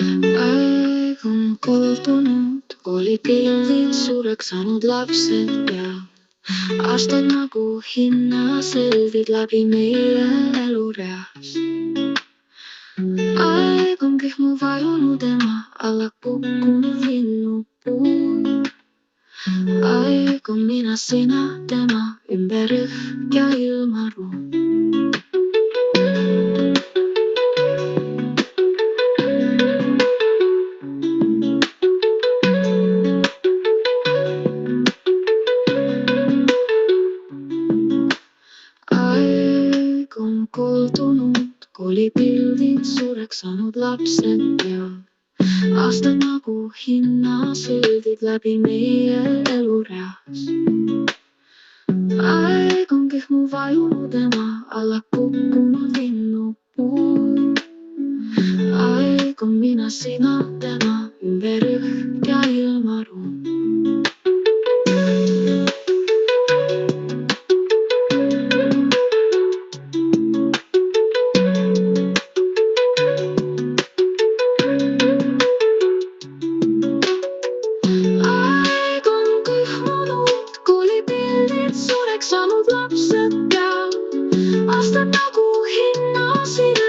Aeg on kordunud, koolipildid suureks saanud lapsed peal. Aastad nagu hinnaseldid läbi meie elureas. Aeg on kihmu vajunud ema alla kukkunud linnupuu. Aeg on mina, sina, tema ümber õhk ja ilmaruum. Aeg on kordunud, koolipildid suureks saanud lapsed peal. Aastad nagu hinnaseldid läbi meie elureas. Aeg on kihmu vajunud ema alla kukkunud linnupuu. Aeg on mina, sina, tema ümber õhk ja ilmaruum. Saanud lapsed peal, aastad nagu hinnasid